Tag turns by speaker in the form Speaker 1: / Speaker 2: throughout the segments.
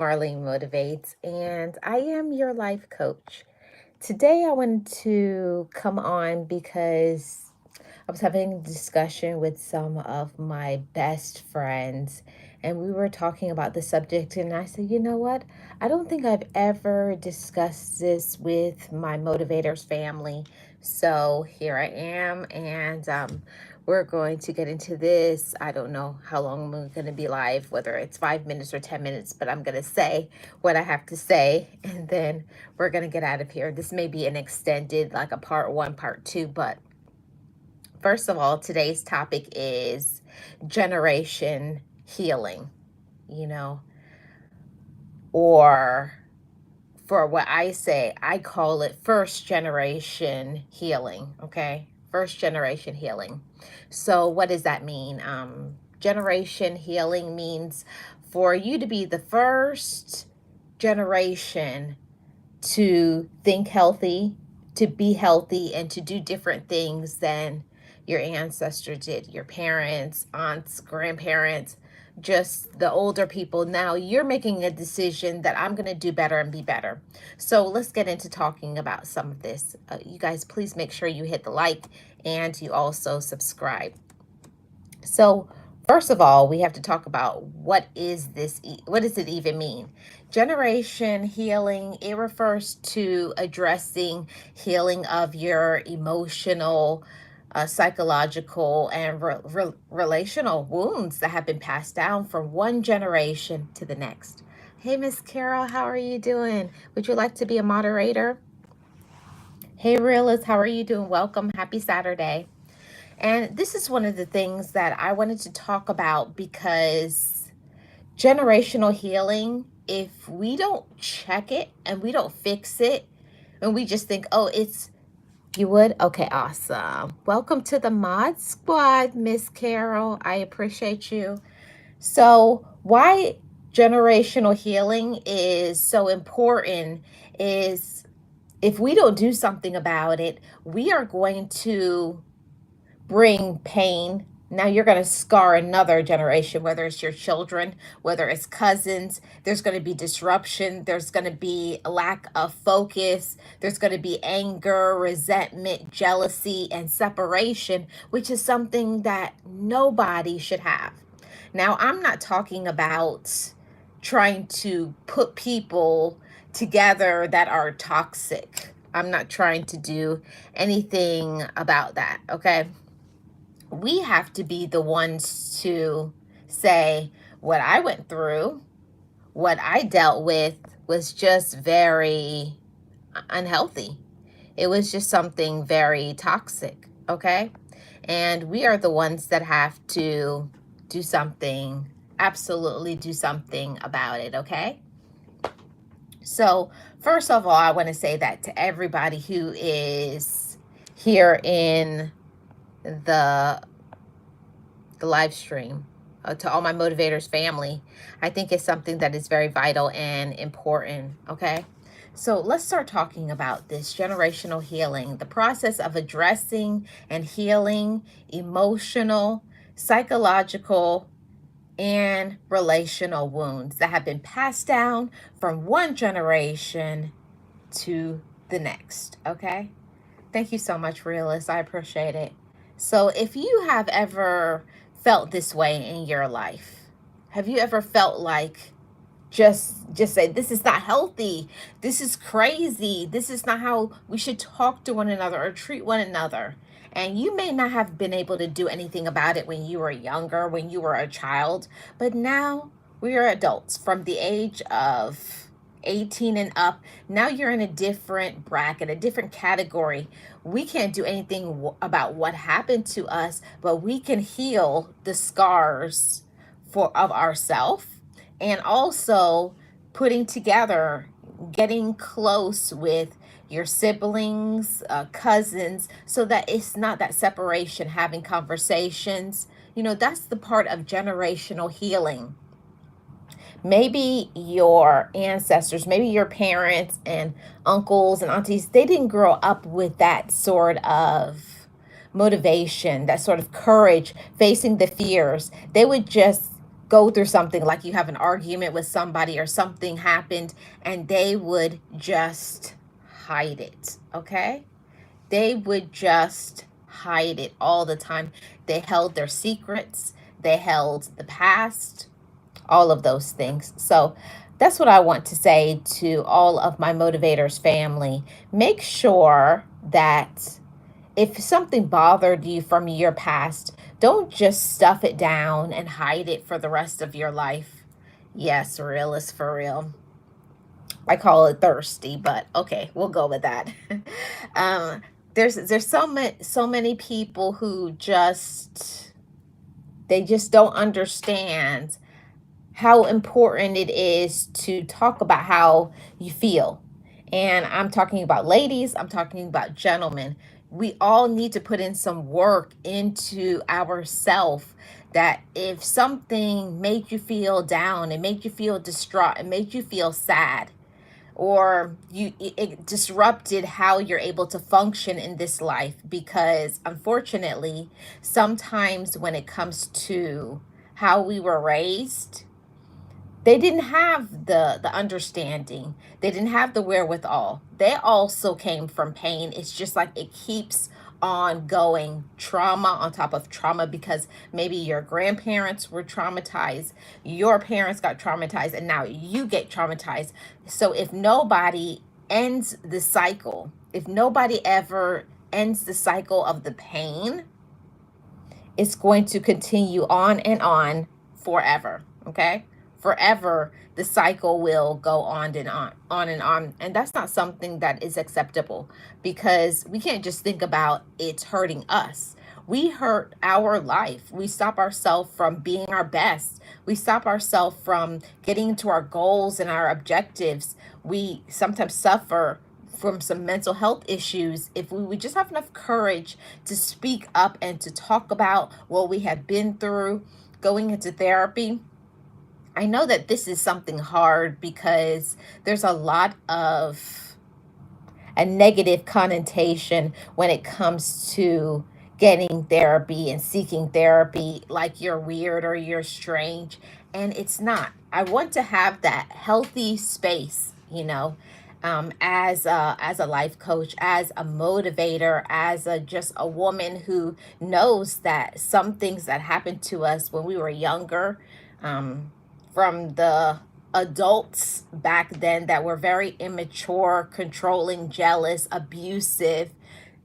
Speaker 1: Marlene Motivates, and I am your life coach. Today, I wanted to come on because I was having a discussion with some of my best friends, and we were talking about the subject. And I said, you know what? I don't think I've ever discussed this with my motivators family. So here I am, and we're going to get into this. I don't know how long we're going to be live, whether it's 5 minutes or 10 minutes, but I'm going to say what I have to say, and then we're going to get out of here. This may be an extended, like a part one, part two, but first of all, today's topic is generation healing, you know, or for what I say, I call it first generation healing, okay? First generation healing. So, what does that mean? Generation healing means for you to be the first generation to think healthy, to be healthy, and to do different things than your ancestors did, your parents, aunts, grandparents, just the older people. Now you're making a decision that I'm going to do better and be better. So let's get into talking about some of this. You guys, please make sure you hit the like and you also subscribe. So, first of all, we have to talk about what is this? What does it even mean? Generation healing, it refers to addressing healing of your emotional, psychological, and relational wounds that have been passed down from one generation to the next. Hey, Miss Carol, how are you doing? Would you like to be a moderator? Hey, Realist, how are you doing? Welcome. Happy Saturday. And this is one of the things that I wanted to talk about because generational healing, if we don't check it and we don't fix it, and we just think, oh, it's, you would? Okay, awesome. Welcome to the Mod Squad, Miss Carol. I appreciate you. So, why generational healing is so important is if we don't do something about it, we are going to bring pain. Now you're going to scar another generation, whether it's your children, whether it's cousins. There's going to be disruption. There's going to be a lack of focus. There's going to be anger, resentment, jealousy, and separation, which is something that nobody should have. Now, I'm not talking about trying to put people together that are toxic. I'm not trying to do anything about that, okay? We have to be the ones to say, what I went through, what I dealt with was just very unhealthy. It was just something very toxic, okay? And we are the ones that have to do something, absolutely do something about it, okay? So, first of all, I want to say that to everybody who is here in the live stream, to all my motivators family, I think it's something that is very vital and important, okay? So let's start talking about this generational healing, the process of addressing and healing emotional, psychological, and relational wounds that have been passed down from one generation to the next, okay? Thank you so much, Realist. I appreciate it. So if you have ever felt this way in your life, have you ever felt like just say, this is not healthy, this is crazy, this is not how we should talk to one another or treat one another? And you may not have been able to do anything about it when you were younger, when you were a child, but now we are adults from the age of 18 and up. Now you're in a different bracket, a different category. We can't do anything about what happened to us, but we can heal the scars of ourselves, and also putting together, getting close with your siblings, cousins, so that it's not that separation, having conversations. That's the part of generational healing. Maybe your ancestors, maybe your parents and uncles and aunties, they didn't grow up with that sort of motivation, that sort of courage, facing the fears. They would just go through something, like you have an argument with somebody or something happened, and they would just hide it, okay? They would just hide it all the time. They held their secrets, they held the past, all of those things. So that's what I want to say to all of my motivators family. Make sure that if something bothered you from your past, don't just stuff it down and hide it for the rest of your life. Yes, real is for real. I call it thirsty, but okay, we'll go with that. um, there's so many people who just, they just don't understand how important it is to talk about how you feel. And I'm talking about ladies, I'm talking about gentlemen. We all need to put in some work into ourselves, that if something made you feel down, it made you feel distraught, it made you feel sad, or it disrupted how you're able to function in this life. Because unfortunately, sometimes when it comes to how we were raised, they didn't have the understanding, they didn't have the wherewithal, they also came from pain. It's just like it keeps on going, trauma on top of trauma, because maybe your grandparents were traumatized, your parents got traumatized, and now you get traumatized. So if nobody ends the cycle, if nobody ever ends the cycle of the pain, it's going to continue on and on forever. Okay, forever the cycle will go on and on and on. And that's not something that is acceptable, because we can't just think about it's hurting us. We hurt our life, we stop ourselves from being our best, we stop ourselves from getting to our goals and our objectives. We sometimes suffer from some mental health issues. If we would just have enough courage to speak up and to talk about what we have been through, going into therapy. I know that this is something hard, because there's a lot of a negative connotation when it comes to getting therapy and seeking therapy, like you're weird or you're strange. And it's not. I want to have that healthy space, as a life coach, as a motivator, as a just a woman who knows that some things that happened to us when we were younger, um, from the adults back then that were very immature, controlling, jealous, abusive,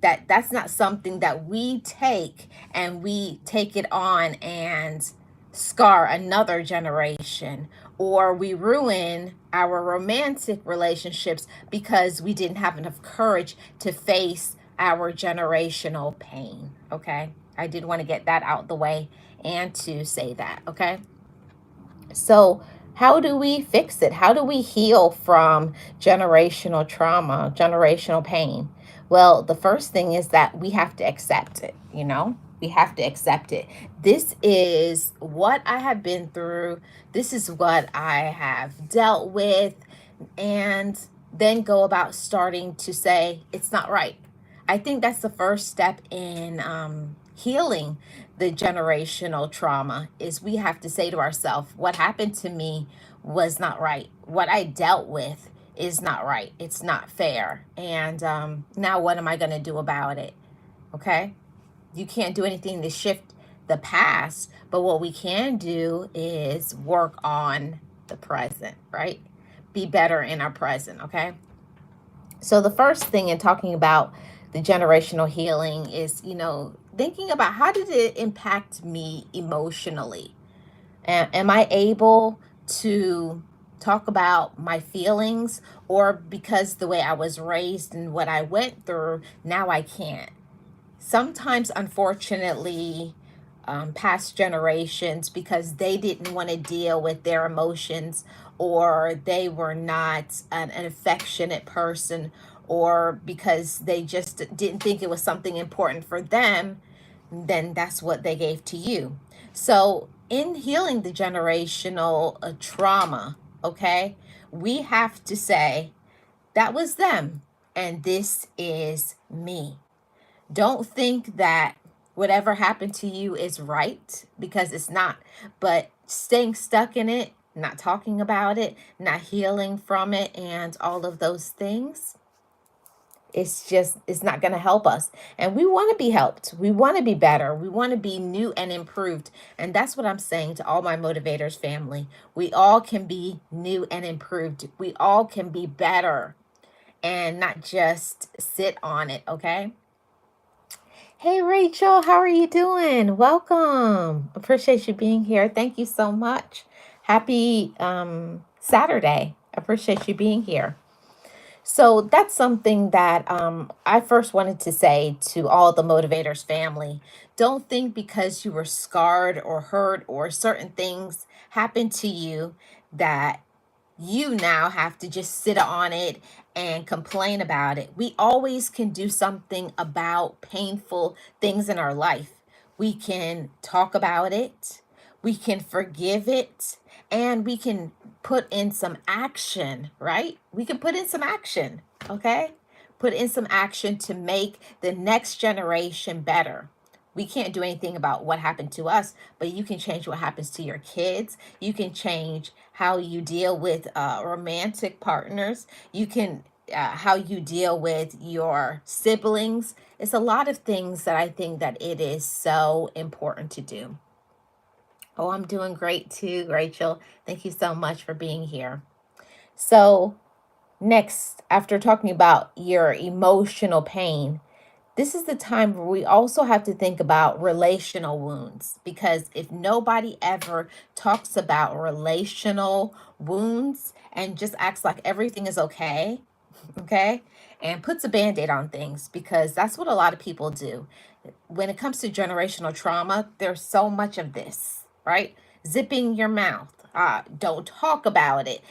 Speaker 1: that's not something that we take and we take it on and scar another generation, or we ruin our romantic relationships because we didn't have enough courage to face our generational pain. Okay, I did want to get that out the way and to say that. Okay, so, how do we fix it? How do we heal from generational trauma, generational pain? Well, the first thing is that we have to accept it. We have to accept it. This is what I have been through. This is what I have dealt with. And then go about starting to say, it's not right. I think that's the first step in healing the generational trauma, is we have to say to ourselves, what happened to me was not right. What I dealt with is not right. It's not fair. And now what am I going to do about it? Okay. You can't do anything to shift the past, but what we can do is work on the present, right? Be better in our present. Okay. So the first thing in talking about the generational healing is, thinking about, how did it impact me emotionally? Am I able to talk about my feelings, or because the way I was raised and what I went through, now I can't? Sometimes, unfortunately, past generations, because they didn't want to deal with their emotions, or they were not an affectionate person, or because they just didn't think it was something important for them, then that's what they gave to you. So, in healing the generational trauma, okay, we have to say, that was them, and this is me. Don't think that whatever happened to you is right, because it's not. But staying stuck in it, not talking about it, not healing from it, and all of those things, it's not going to help us. And we want to be helped. We want to be better. We want to be new and improved. And that's what I'm saying to all my motivators family. We all can be new and improved. We all can be better and not just sit on it, okay? Hey Rachel, how are you doing? Welcome. Appreciate you being here. Thank you so much. Happy Saturday. Appreciate you being here. So that's something that I first wanted to say to all the motivators family. Don't think because you were scarred or hurt or certain things happened to you that you now have to just sit on it and complain about it. We always can do something about painful things in our life. We can talk about it, we can forgive it, and we can put in some action, right? We can put in some action, okay? Put in some action to make the next generation better. We can't do anything about what happened to us, but you can change what happens to your kids. You can change how you deal with romantic partners. You can how you deal with your siblings. It's a lot of things that I think that it is so important to do. Oh, I'm doing great too, Rachel. Thank you so much for being here. So, next, after talking about your emotional pain, this is the time where we also have to think about relational wounds, because if nobody ever talks about relational wounds and just acts like everything is okay, okay, and puts a band-aid on things, because that's what a lot of people do. When it comes to generational trauma, there's so much of this, right? Zipping your mouth, don't talk about it.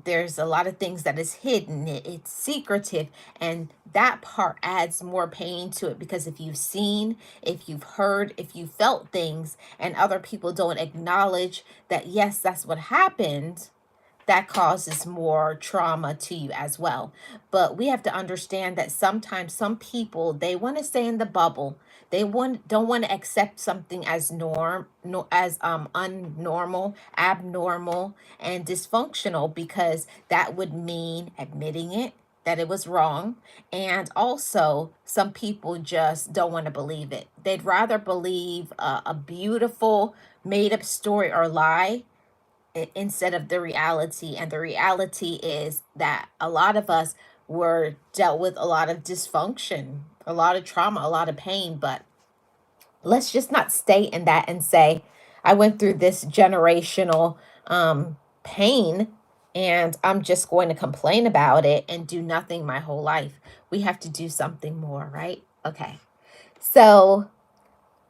Speaker 1: There's a lot of things that is hidden, it's secretive, and that part adds more pain to it, because if you've seen, if you've heard, if you felt things and other people don't acknowledge that, yes, that's what happened, that causes more trauma to you as well. But we have to understand that sometimes some people, they want to stay in the bubble. They don't want to accept something as norm no, as unnormal, abnormal, and dysfunctional, because that would mean admitting it, that it was wrong. And also some people just don't want to believe it. They'd rather believe a beautiful made up story or lie instead of the reality. And the reality is that a lot of us were dealt with a lot of dysfunction, a lot of trauma, a lot of pain. But let's just not stay in that and say, I went through this generational pain and I'm just going to complain about it and do nothing my whole life. We have to do something more, right? Okay. So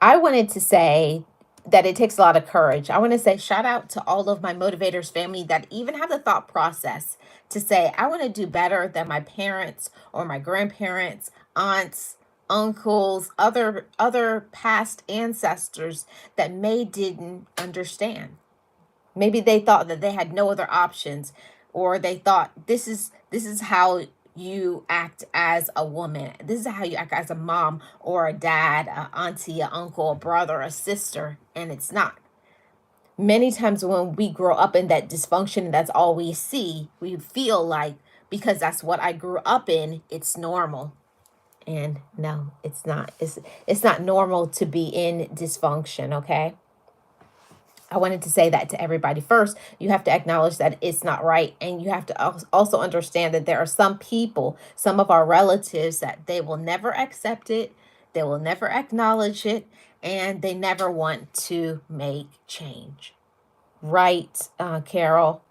Speaker 1: I wanted to say that it takes a lot of courage. I want to say shout out to all of my motivators family that even have the thought process to say, I want to do better than my parents or my grandparents, aunts, uncles, other past ancestors that may didn't understand. Maybe they thought that they had no other options, or they thought this is how you act as a woman. This is how you act as a mom or a dad, a auntie, a uncle, a brother, a sister, and it's not. Many times when we grow up in that dysfunction, that's all we see. We feel like because that's what I grew up in, it's normal. And no, it's not. It's not normal to be in dysfunction, okay? I wanted to say that to everybody. First, you have to acknowledge that it's not right. And you have to also understand that there are some people, some of our relatives, that they will never accept it, they will never acknowledge it, and they never want to make change. Right, Carol?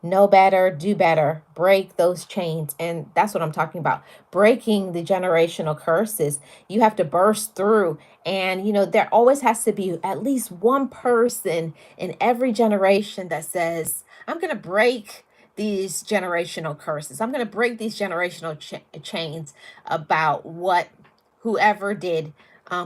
Speaker 1: Know better, do better, break those chains. And that's what I'm talking about. Breaking the generational curses. You have to burst through. And, there always has to be at least one person in every generation that says, I'm going to break these generational curses. I'm going to break these generational chains about what whoever did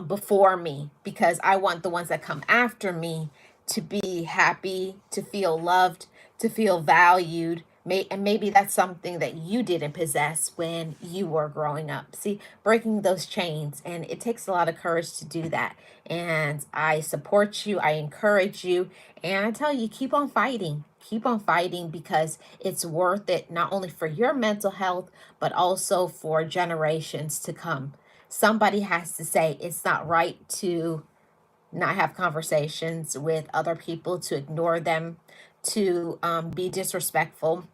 Speaker 1: before me, because I want the ones that come after me to be happy, to feel loved, to feel valued, And maybe that's something that you didn't possess when you were growing up. See, breaking those chains, and it takes a lot of courage to do that. And I support you, I encourage you, and I tell you, keep on fighting. Keep on fighting because it's worth it, not only for your mental health, but also for generations to come. Somebody has to say it's not right to not have conversations with other people, to ignore them, to be disrespectful.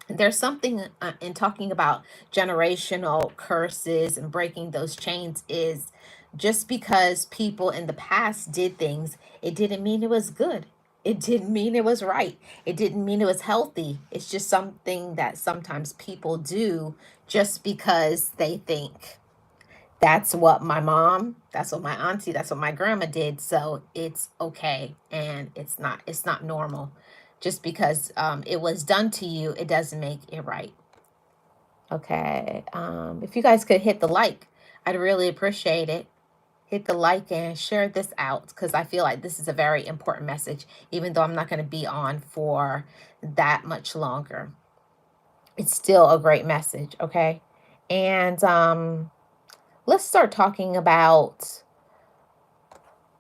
Speaker 1: There's something in talking about generational curses and breaking those chains is just because people in the past did things, it didn't mean it was good. It didn't mean it was right. It didn't mean it was healthy. It's just something that sometimes people do just because they think that's what my mom, that's what my auntie, that's what my grandma did, so it's okay. And it's not normal. Just because it was done to you, it doesn't make it right. Okay, if you guys could hit the like, I'd really appreciate it. Hit the like and share this out, because I feel like this is a very important message, even though I'm not going to be on for that much longer. It's still a great message. Okay, and let's start talking about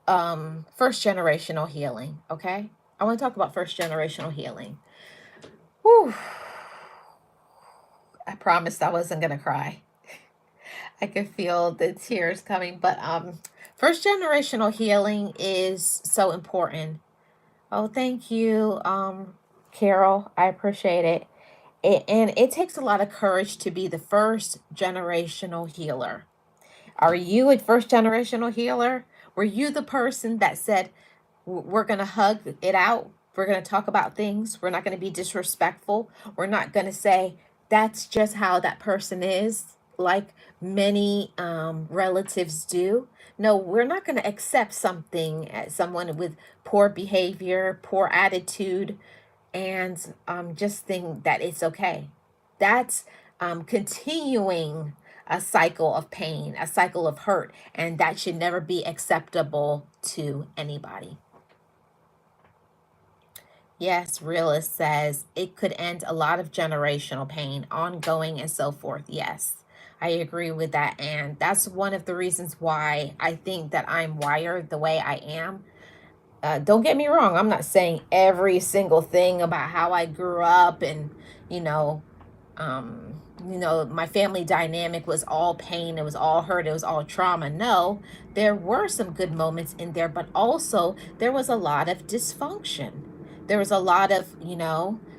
Speaker 1: first generational healing. Okay, I want to talk about first generational healing. Whew. I promised I wasn't gonna cry. I could feel the tears coming, but first generational healing is so important. Oh, thank you, Carol, I appreciate it. And it takes a lot of courage to be the first generational healer. Are you a first generational healer? Were you the person that said, we're going to hug it out? We're going to talk about things. We're not going to be disrespectful. We're not going to say, that's just how that person is, like many relatives do. No, we're not going to accept something as someone with poor behavior, poor attitude, and just think that it's okay. That's continuing a cycle of pain, a cycle of hurt, and that should never be acceptable to anybody. Yes, realist says it could end a lot of generational pain, ongoing, and so forth. Yes, I agree with that. And that's one of the reasons why I think that I'm wired the way I am. Don't get me wrong, I'm not saying every single thing about how I grew up and, you know, my family dynamic was all pain, it was all hurt, it was all trauma. No, there were some good moments in there, but also there was a lot of dysfunction. There was a lot of,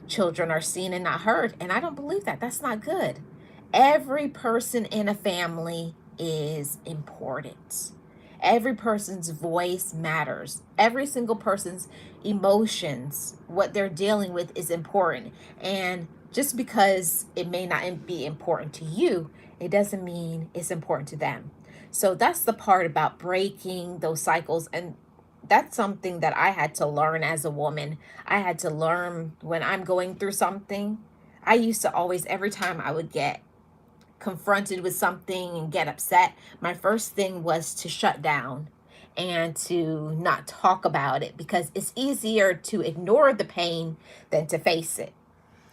Speaker 1: children are seen and not heard. And I don't believe that. That's not good. Every person in a family is important. Every person's voice matters. Every single person's emotions, what they're dealing with, is important. And just because it may not be important to you, it doesn't mean it's important to them. So that's the part about breaking those cycles. And that's something that I had to learn as a woman. I had to learn when I'm going through something. I used to always, every time I would get confronted with something and get upset, my first thing was to shut down and to not talk about it, because it's easier to ignore the pain than to face it,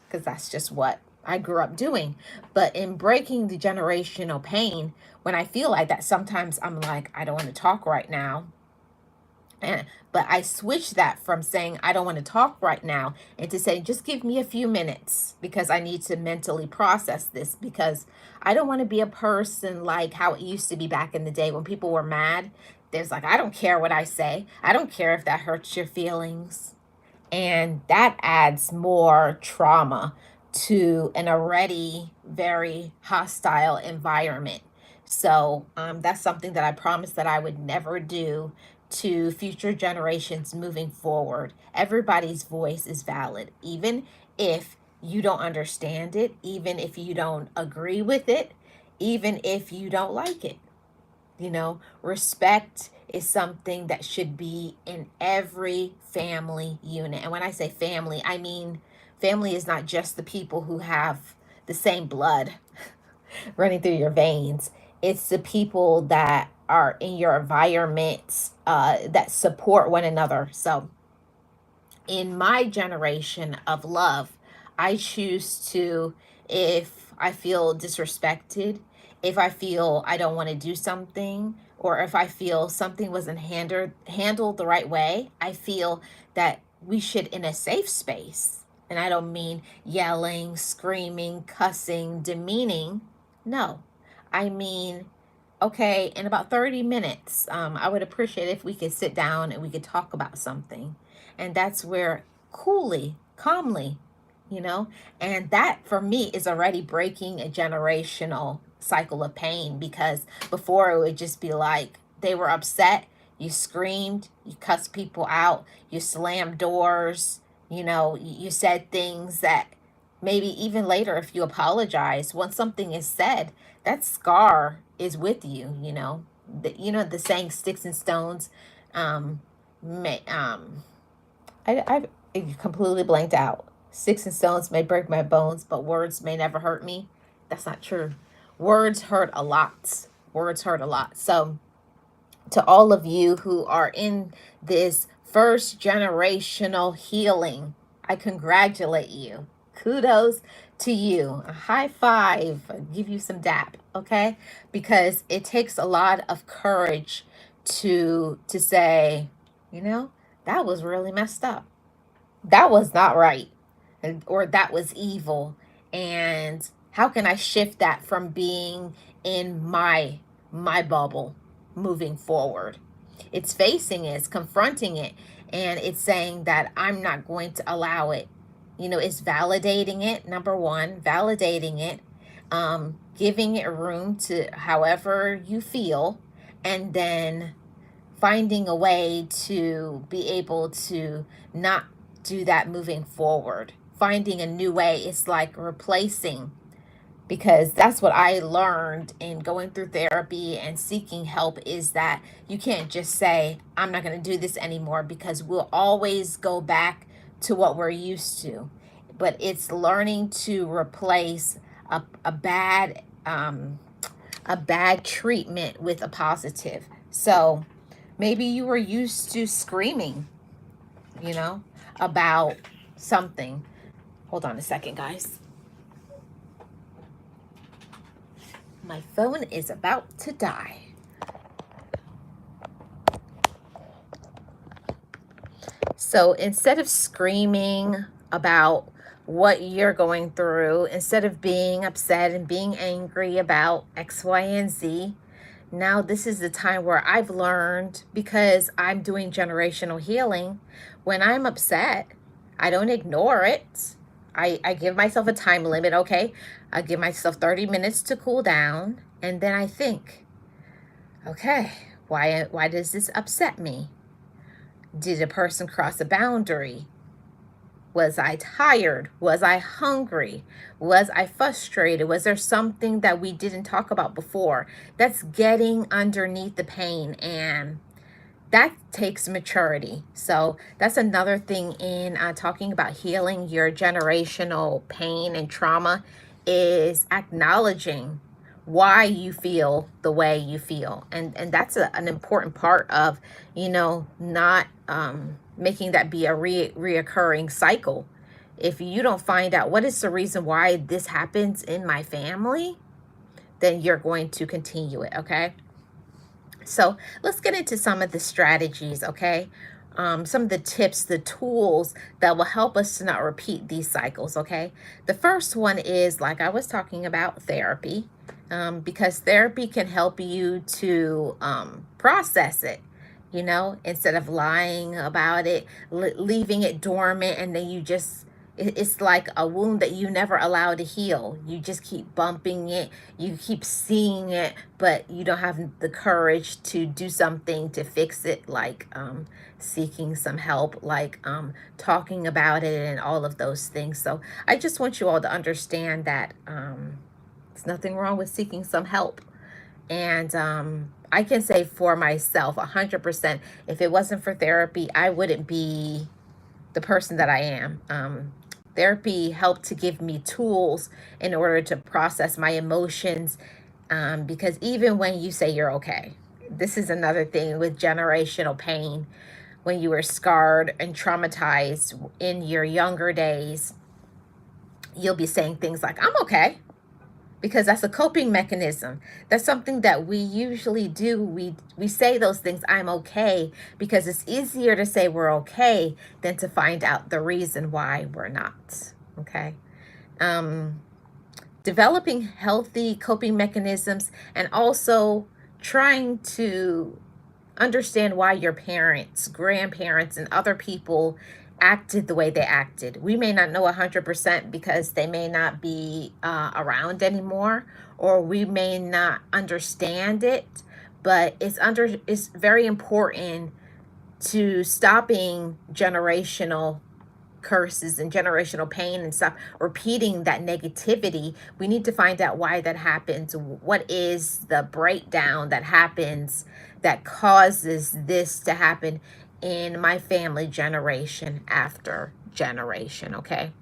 Speaker 1: because that's just what I grew up doing. But in breaking the generational pain, when I feel like that, sometimes I'm like, I don't want to talk right now. But I switched that from saying I don't want to talk right now into saying just give me a few minutes, because I need to mentally process this, because I don't want to be a person like how it used to be back in the day when people were mad. There's like, I don't care what I say. I don't care if that hurts your feelings. And that adds more trauma to an already very hostile environment. So that's something that I promised that I would never do to future generations moving forward. Everybody's voice is valid, even if you don't understand it, even if you don't agree with it, even if you don't like it. Respect is something that should be in every family unit. And when I say family, I mean family is not just the people who have the same blood running through your veins. It's the people that are in your environment that support one another. So, in my generation of love, I choose to, if I feel disrespected, if I feel I don't want to do something, or if I feel something wasn't handled the right way, I feel that we should, in a safe space, and I don't mean yelling, screaming, cussing, demeaning. No, I mean, okay, in about 30 minutes, I would appreciate if we could sit down and we could talk about something. And that's where coolly, calmly, you know, and that for me is already breaking a generational cycle of pain, because before it would just be like they were upset, you screamed, you cussed people out, you slammed doors, you know, you said things that maybe even later, if you apologize, once something is said, that scar is with you, you know. The saying sticks and stones, may, I completely blanked out. Sticks and stones may break my bones, but words may never hurt me. That's not true. Words hurt a lot. Words hurt a lot. So, to all of you who are in this first generational healing, I congratulate you. Kudos to you. A high five. I'll give you some dap, okay? Because it takes a lot of courage to say, you know, that was really messed up. That was not right, or that was evil. And how can I shift that from being in my bubble moving forward? It's facing it, it's confronting it, and it's saying that I'm not going to allow it. You know, it's validating it. Number one, validating it, giving it room to however you feel, and then finding a way to be able to not do that moving forward. Finding a new way. It's like replacing, because that's what I learned in going through therapy and seeking help, is that you can't just say, I'm not going to do this anymore, because we'll always go back to what we're used to. But it's learning to replace a bad treatment with a positive. So maybe you were used to screaming, you know, about something. Hold on a second, guys. My phone is about to die. So instead of screaming about what you're going through, instead of being upset and being angry about X, Y, and Z, now this is the time where I've learned, because I'm doing generational healing, when I'm upset, I don't ignore it. I give myself a time limit, okay? I give myself 30 minutes to cool down, and then I think, okay, why does this upset me? Did a person cross a boundary? Was I tired? Was I hungry? Was I frustrated? Was there something that we didn't talk about before? That's getting underneath the pain, and that takes maturity. So that's another thing in talking about healing your generational pain and trauma, is acknowledging why you feel the way you feel. And that's an important part of, you know, not making that be a reoccurring cycle. If you don't find out what is the reason why this happens in my family, then you're going to continue it, okay? So let's get into some of the strategies, okay? Some of the tips, the tools that will help us to not repeat these cycles, okay? The first one is, like I was talking about, therapy, because therapy can help you to process it, you know, instead of lying about it, leaving it dormant, and then you just, it's like a wound that you never allow to heal. You just keep bumping it, you keep seeing it, but you don't have the courage to do something to fix it, like seeking some help, like talking about it, and all of those things. So I just want you all to understand that there's nothing wrong with seeking some help. And I can say for myself, 100%, if it wasn't for therapy, I wouldn't be the person that I am. Therapy helped to give me tools in order to process my emotions, because even when you say you're okay, this is another thing with generational pain. When you were scarred and traumatized in your younger days, you'll be saying things like, I'm okay, because that's a coping mechanism. That's something that we usually do. We say those things, I'm okay, because it's easier to say we're okay than to find out the reason why we're not. Okay. Developing healthy coping mechanisms, and also trying to understand why your parents, grandparents, and other people acted the way they acted. We may not know 100% because they may not be around anymore, or we may not understand it, but it's very important to stopping generational curses and generational pain and stuff, repeating that negativity. We need to find out why that happens. What is the breakdown that happens that causes this to happen in my family, generation after generation? Okay.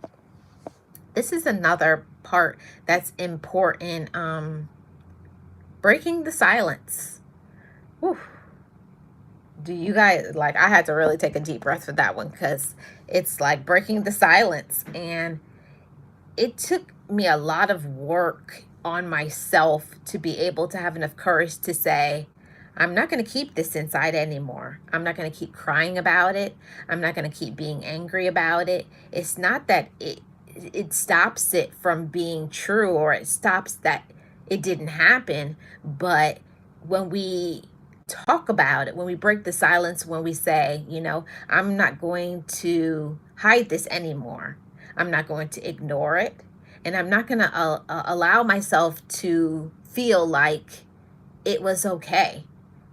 Speaker 1: This is another part that's important. Breaking the silence. Whew. Do you guys, like, I had to really take a deep breath for that one, because it's like breaking the silence. And it took me a lot of work on myself to be able to have enough courage to say, I'm not going to keep this inside anymore. I'm not going to keep crying about it. I'm not going to keep being angry about it. It's not that it stops it from being true, or it stops that it didn't happen, but when we talk about it, when we break the silence, when we say, I'm not going to hide this anymore. I'm not going to ignore it. And I'm not going to allow myself to feel like it was okay,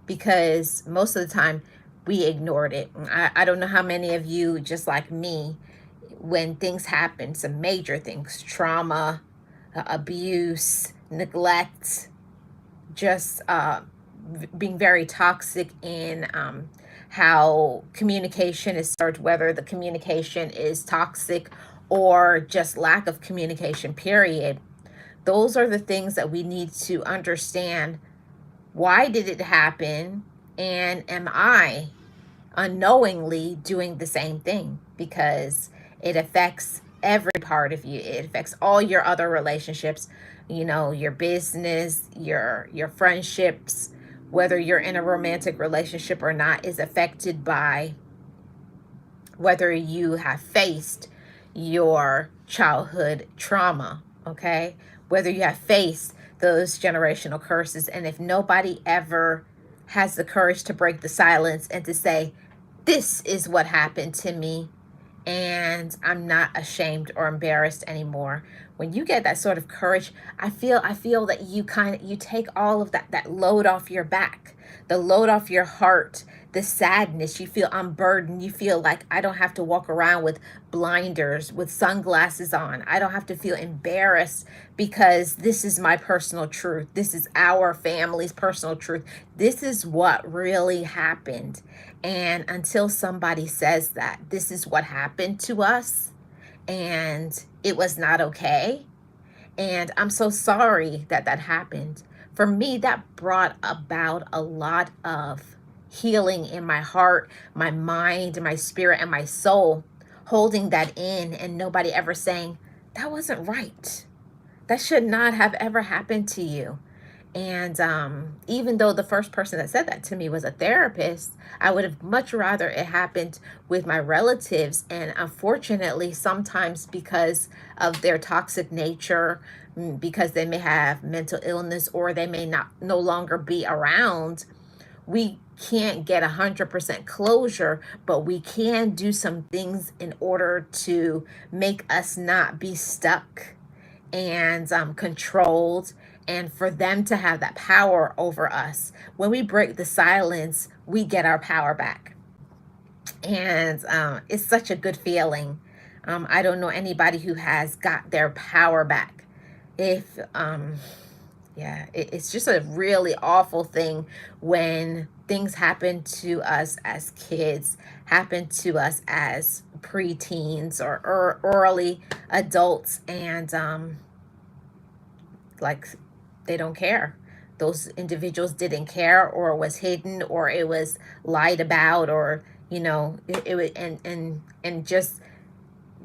Speaker 1: because most of the time we ignored it. I don't know how many of you, just like me, when things happen, some major things, trauma, abuse, neglect, just being very toxic in how communication is served, whether the communication is toxic or just lack of communication, period. Those are the things that we need to understand. Why did it happen? And am I unknowingly doing the same thing? Because it affects every part of you. It affects all your other relationships, your business, your friendships, whether you're in a romantic relationship or not, is affected by whether you have faced your childhood trauma, okay? Whether you have faced those generational curses. And if nobody ever has the courage to break the silence and to say, this is what happened to me, and I'm not ashamed or embarrassed anymore. When you get that sort of courage, I feel that you take all of that load off your back, the load off your heart, the sadness. You feel unburdened. You feel like, I don't have to walk around with blinders, with sunglasses on. I don't have to feel embarrassed, because this is my personal truth. This is our family's personal truth. This is what really happened. And until somebody says that this is what happened to us and it was not okay, and I'm so sorry that that happened, for me, that brought about a lot of healing in my heart, my mind, my spirit, and my soul, holding that in and nobody ever saying, that wasn't right. That should not have ever happened to you. And even though the first person that said that to me was a therapist, I would have much rather it happened with my relatives. And unfortunately, sometimes because of their toxic nature, because they may have mental illness, or they may not no longer be around, we can't get 100% closure, but we can do some things in order to make us not be stuck and controlled, and for them to have that power over us. When we break the silence, we get our power back. And it's such a good feeling. I don't know anybody who has got their power back. If, yeah, it's just a really awful thing when things happen to us as kids, happen to us as preteens or early adults, and like, they don't care. Those individuals didn't care, or it was hidden, or it was lied about, or it was, and just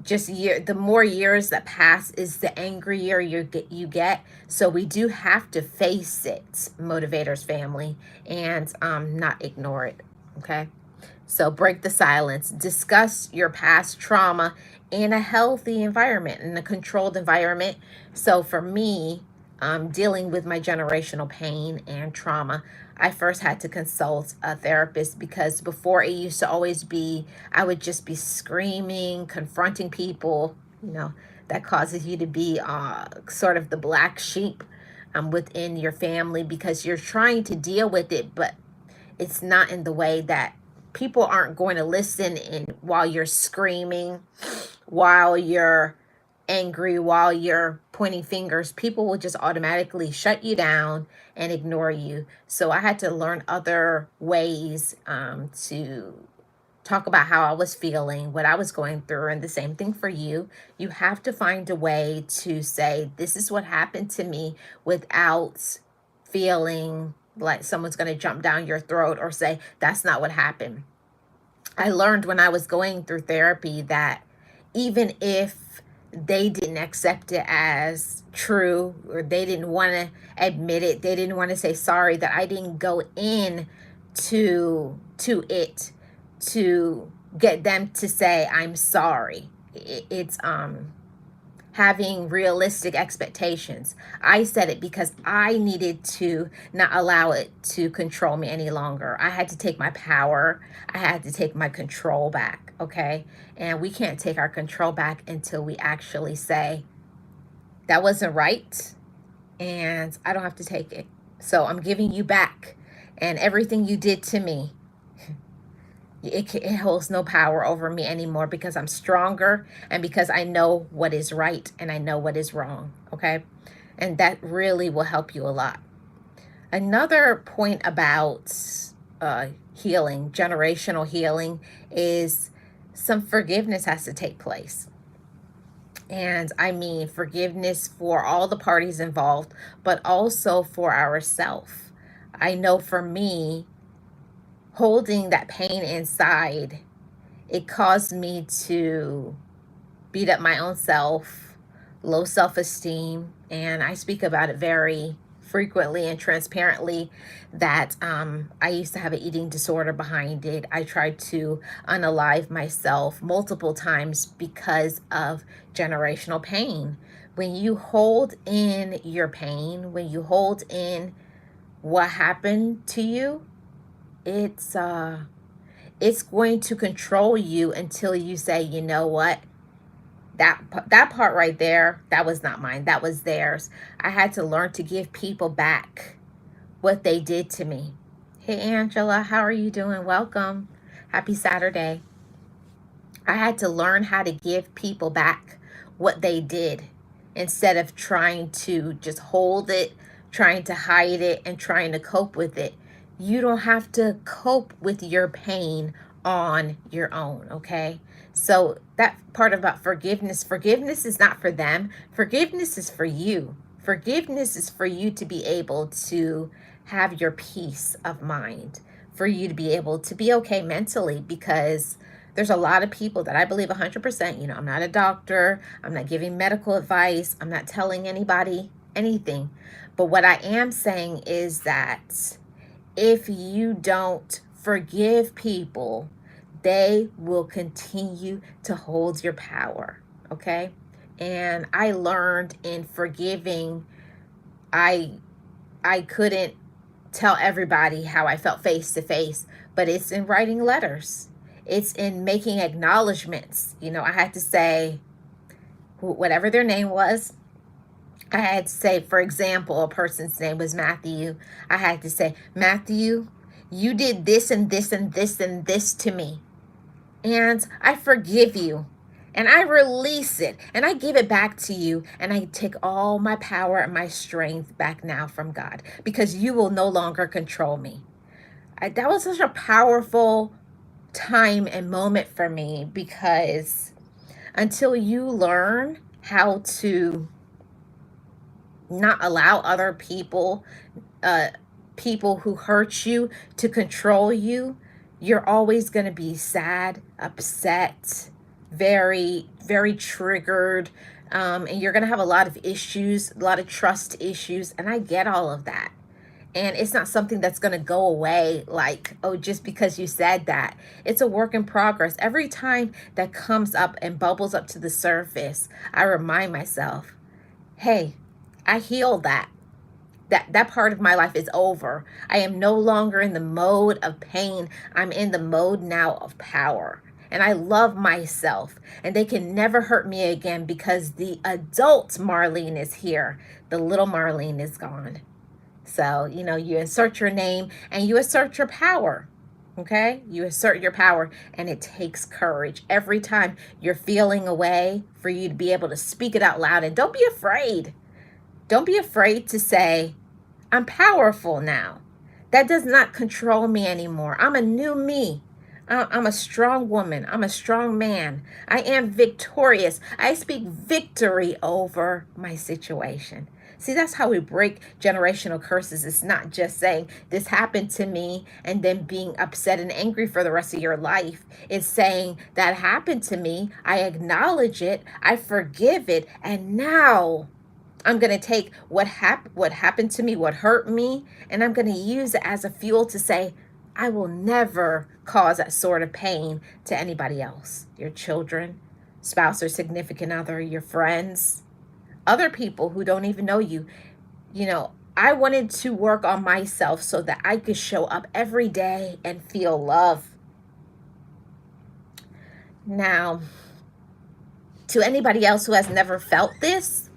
Speaker 1: just the more years that pass is the angrier you get. So we do have to face it, motivators family, and not ignore it. Okay. So break the silence. Discuss your past trauma in a healthy environment, in a controlled environment. So for me, dealing with my generational pain and trauma, I first had to consult a therapist, because before it used to always be, I would just be screaming, confronting people, that causes you to be sort of the black sheep within your family, because you're trying to deal with it, but it's not in the way that people aren't going to listen in while you're screaming, while you're angry, while you're pointing fingers. People will just automatically shut you down and ignore you. So I had to learn other ways to talk about how I was feeling, what I was going through, and the same thing for you. You have to find a way to say, this is what happened to me, without feeling like someone's going to jump down your throat or say, that's not what happened. I learned when I was going through therapy that even if they didn't accept it as true, or they didn't want to admit it, they didn't want to say sorry, that I didn't go in to it to get them to say I'm sorry. It's having realistic expectations. I said it because I needed to not allow it to control me any longer. I had to take my power. I had to take my control back, okay? And we can't take our control back until we actually say, that wasn't right, and I don't have to take it. So I'm giving you back. And everything you did to me, it holds no power over me anymore, because I'm stronger, and because I know what is right and I know what is wrong. Okay. And that really will help you a lot. Another point about healing, generational healing, is some forgiveness has to take place. And I mean forgiveness for all the parties involved, but also for ourselves. I know for me, holding that pain inside, it caused me to beat up my own self, low self-esteem. And I speak about it very frequently and transparently, that I used to have an eating disorder behind it. I tried to unalive myself multiple times because of generational pain. When you hold in your pain, when you hold in what happened to you, it's going to control you until you say, you know what, that part right there, that was not mine, that was theirs. I had to learn to give people back what they did to me. Hey Angela, how are you doing? Welcome. Happy Saturday. I had to learn how to give people back what they did, instead of trying to just hold it, trying to hide it, and trying to cope with it. You don't have to cope with your pain on your own, okay? So that part about forgiveness is not for them. Forgiveness is for you. Forgiveness is for you to be able to have your peace of mind, for you to be able to be okay mentally, because there's a lot of people that I believe 100%, I'm not a doctor, I'm not giving medical advice, I'm not telling anybody anything. But what I am saying is that if you don't forgive people, they will continue to hold your power, okay? And I learned in forgiving, I couldn't tell everybody how I felt face to face, but it's in writing letters. It's in making acknowledgments. I had to say whatever their name was. I had to say, for example, a person's name was Matthew. I had to say, Matthew, you did this and this and this and this to me, and I forgive you, and I release it, and I give it back to you, and I take all my power and my strength back now from God, because you will no longer control me. That was such a powerful time and moment for me, because until you learn how to not allow other people, people who hurt you, to control you, you're always going to be sad, upset, very, very triggered. And you're going to have a lot of issues, a lot of trust issues. And I get all of that. And it's not something that's going to go away like, oh, just because you said that. It's a work in progress. Every time that comes up and bubbles up to the surface, I remind myself, hey, I healed that. That part of my life is over. I am no longer in the mode of pain. I'm in the mode now of power. And I love myself. And they can never hurt me again because the adult Marlene is here. The little Marlene is gone. So, you insert your name and you assert your power. Okay? You assert your power, and it takes courage. Every time you're feeling a way, for you to be able to speak it out loud. And don't be afraid. Don't be afraid to say, I'm powerful now. That does not control me anymore. I'm a new me. I'm a strong woman. I'm a strong man. I am victorious. I speak victory over my situation. See, that's how we break generational curses. It's not just saying this happened to me and then being upset and angry for the rest of your life. It's saying that happened to me. I acknowledge it. I forgive it. And now I'm going to take what happened to me, what hurt me, and I'm going to use it as a fuel to say, I will never cause that sort of pain to anybody else. Your children, spouse or significant other, your friends, other people who don't even know you. I wanted to work on myself so that I could show up every day and feel love. Now, to anybody else who has never felt this,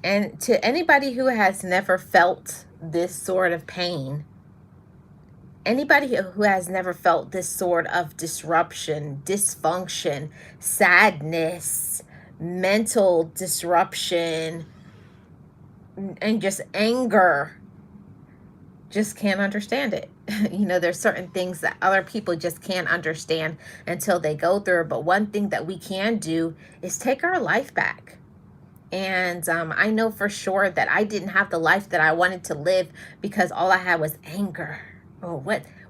Speaker 1: and to anybody who has never felt this sort of pain, anybody who has never felt this sort of disruption, dysfunction, sadness, mental disruption, and just anger, just can't understand it. There's certain things that other people just can't understand until they go through. But one thing that we can do is take our life back. And I know for sure that I didn't have the life that I wanted to live because all I had was anger. Oh,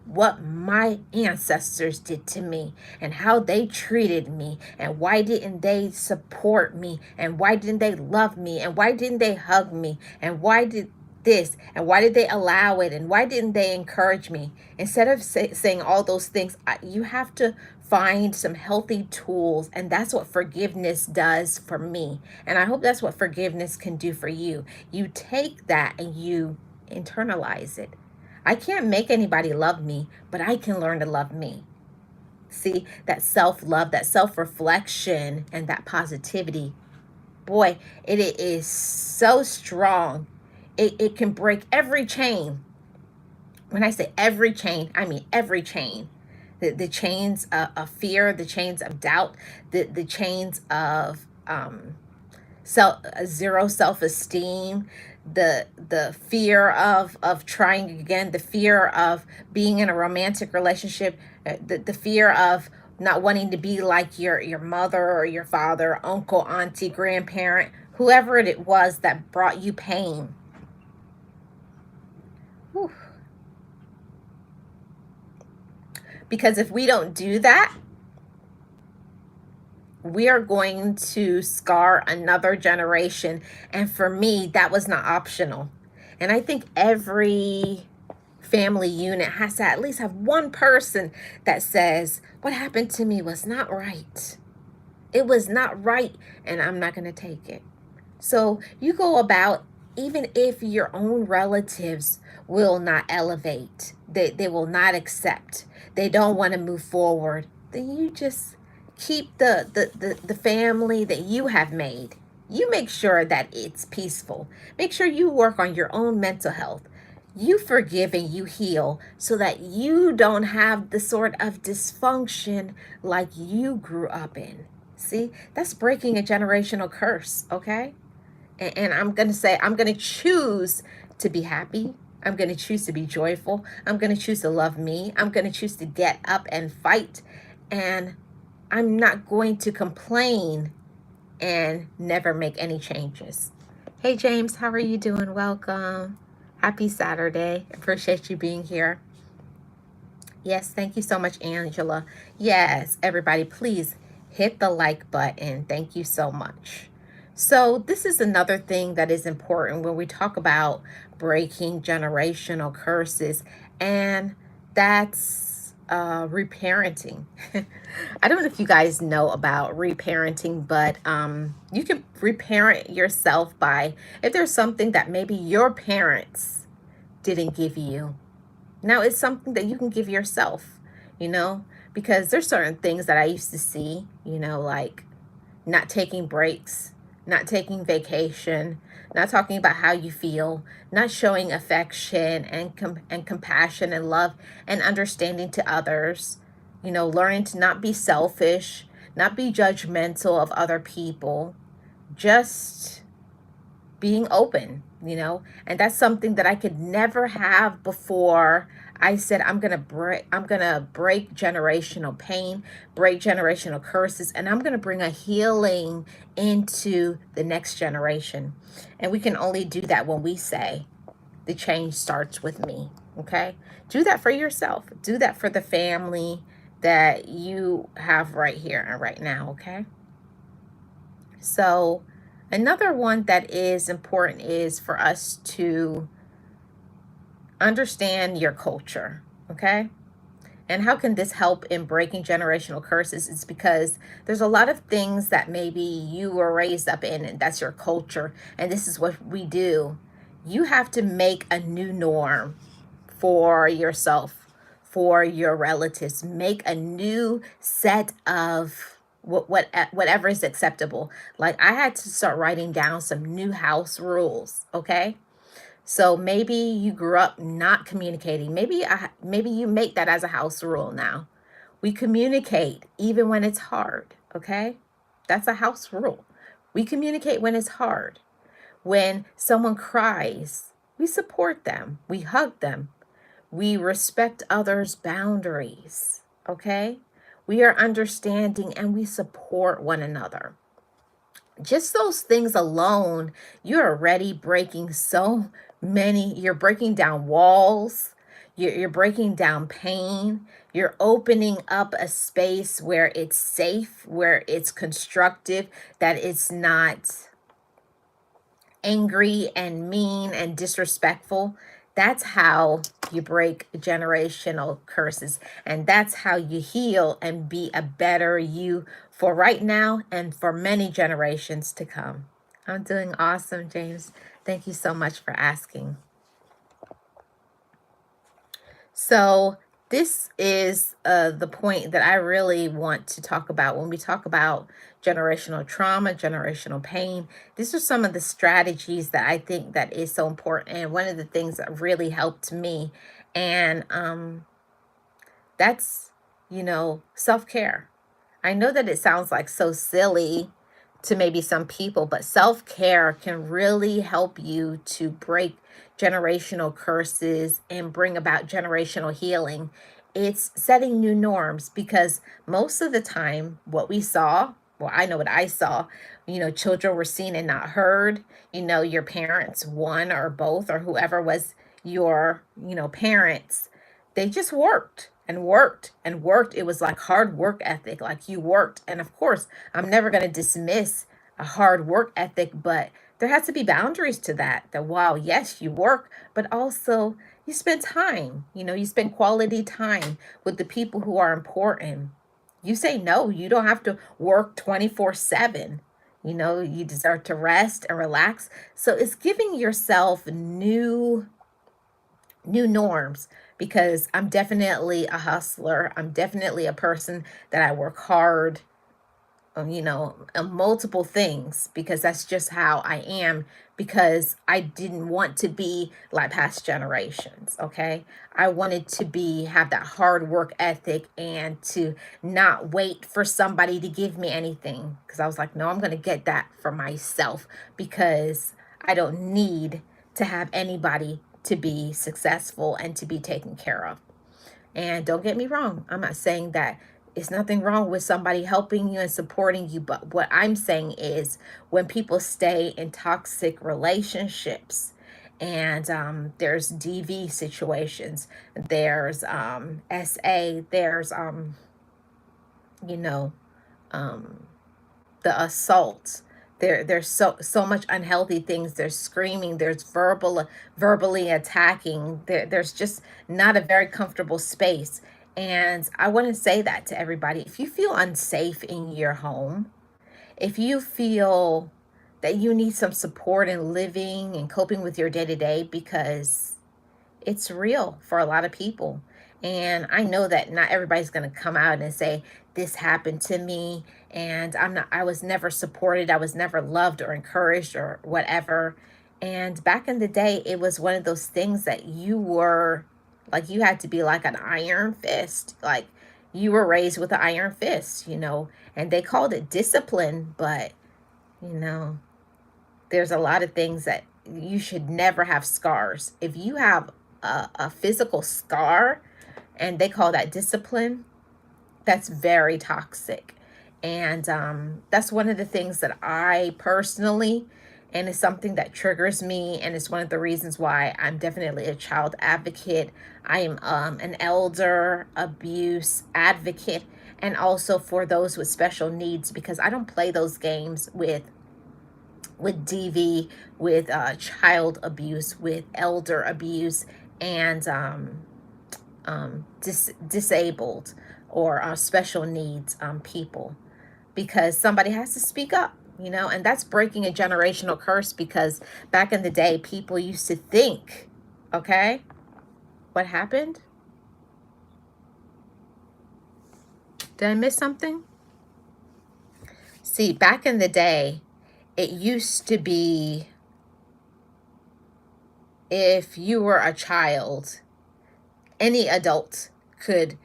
Speaker 1: what my ancestors did to me and how they treated me, and why didn't they support me, and why didn't they love me, and why didn't they hug me, and why did this, and why did they allow it, and why didn't they encourage me? Instead of saying all those things, you have to find some healthy tools, and that's what forgiveness does for me, and I hope that's what forgiveness can do for you. You take that and you internalize it. I can't make anybody love me, but I can learn to love me. See, that self-love, that self-reflection, and that positivity, boy, it is so strong. It can break every chain. When I say every chain, I mean every chain. The chains of fear, the chains of doubt, the chains of zero self-esteem, the fear of trying again, the fear of being in a romantic relationship, the fear of not wanting to be like your mother or your father, uncle, auntie, grandparent, whoever it was that brought you pain. Whew. Because if we don't do that, we are going to scar another generation. And for me, that was not optional. And I think every family unit has to at least have one person that says, what happened to me was not right. It was not right, and I'm not going to take it. So you go about, even if your own relatives will not elevate, they will not accept, they don't want to move forward, then you just keep the family that you have made. You make sure that it's peaceful. Make sure you work on your own mental health. You forgive and you heal so that you don't have the sort of dysfunction like you grew up in. See, that's breaking a generational curse, okay? And I'm going to say, I'm going to choose to be happy. I'm going to choose to be joyful. I'm going to choose to love me. I'm going to choose to get up and fight and I'm not going to complain and never make any changes. Hey James, how are you doing? Welcome. Happy Saturday. Appreciate you being here. Yes, thank you so much, Angela. Yes, everybody, please hit the like button. Thank you so much. So, this is another thing that is important when we talk about breaking generational curses, and that's reparenting. I don't know if you guys know about reparenting, but you can reparent yourself by if there's something that maybe your parents didn't give you. Now it's something that you can give yourself, you know, because there's certain things that I used to see, you know, like not taking breaks, not taking vacation, not talking about how you feel, not showing affection and compassion and love and understanding to others, you know, learning to not be selfish, not be judgmental of other people, just being open, you know, and that's something that I could never have before. I said I'm gonna break generational pain, break generational curses, and I'm gonna bring a healing into the next generation. And we can only do that when we say the change starts with me. Okay, do that for yourself, do that for the family that you have right here and right now. Okay, so another one that is important is for us to understand your culture, okay? And how can this help in breaking generational curses? It's because there's a lot of things that maybe you were raised up in, and that's your culture, and this is what we do. You have to make a new norm for yourself, for your relatives. Make a new set of whatever is acceptable. Like I had to start writing down some new house rules, okay? So maybe you grew up not communicating. Maybe you make that as a house rule now. We communicate even when it's hard, okay? That's a house rule. We communicate when it's hard. When someone cries, we support them. We hug them. We respect others' boundaries, okay? We are understanding and we support one another. Just those things alone, you're already breaking so many. You're breaking down walls, you're breaking down pain, you're opening up a space where it's safe, where it's constructive, that it's not angry and mean and disrespectful. That's how you break generational curses. And that's how you heal and be a better you for right now and for many generations to come. I'm doing awesome, James. Thank you so much for asking. So, this is the point that I really want to talk about when we talk about generational trauma, generational pain. These are some of the strategies that I think that is so important, and one of the things that really helped me, and that's self-care. I know that it sounds like so silly to maybe some people, but self care can really help you to break generational curses and bring about generational healing. It's setting new norms because most of the time, what we saw, well, I know what I saw, children were seen and not heard. Your parents, one or both, or whoever was your, parents, they just worked and worked and worked. It was like hard work ethic, like you worked. And of course, I'm never going to dismiss a hard work ethic, but there has to be boundaries to that. That while, yes, you work, but also you spend time, you spend quality time with the people who are important. You say no, you don't have to work 24/7. You deserve to rest and relax. So it's giving yourself new norms because I'm definitely a hustler. I'm definitely a person that I work hard, on multiple things because that's just how I am because I didn't want to be like past generations, okay? I wanted to have that hard work ethic and to not wait for somebody to give me anything because I was like, no, I'm going to get that for myself because I don't need to have anybody to be successful and to be taken care of. And don't get me wrong, I'm not saying that It's nothing wrong with somebody helping you and supporting you. But what I'm saying is when people stay in toxic relationships, and there's DV situations, there's SA, there's, you know, um, the assaults. There's so much unhealthy things. There's screaming. There's verbally attacking. There's just not a very comfortable space. And I want to say that to everybody. If you feel unsafe in your home, if you feel that you need some support in living and coping with your day to day, because it's real for a lot of people. And I know that not everybody's going to come out and say, this happened to me and I was never supported, I was never loved or encouraged or whatever. And back in the day, it was one of those things that you were like, you had to be like an iron fist. Like, you were raised with an iron fist, and they called it discipline. But, you know, there's a lot of things that you should never have scars. If you have a physical scar and they call that discipline, that's very toxic. And that's one of the things that I personally, and it's something that triggers me, and it's one of the reasons why I'm definitely a child advocate. I am an elder abuse advocate, and also for those with special needs, because I don't play those games with DV, with child abuse, with elder abuse, and disabled or special needs people, because somebody has to speak up, and that's breaking a generational curse. Because back in the day, people used to think, okay, what happened? Did I miss something? See, back in the day, it used to be, if you were a child, any adult could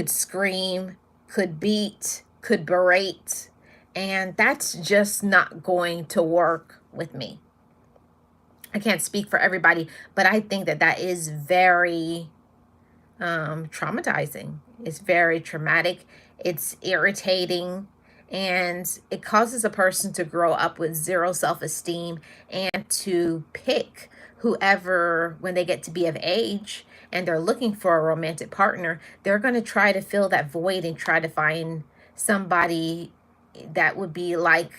Speaker 1: scream, could beat, could berate, and that's just not going to work with me. I can't speak for everybody, but I think that that is very traumatizing. It's very traumatic. It's irritating, and it causes a person to grow up with zero self-esteem and to pick whoever, when they get to be of age and they're looking for a romantic partner, they're going to try to fill that void and try to find somebody that would be like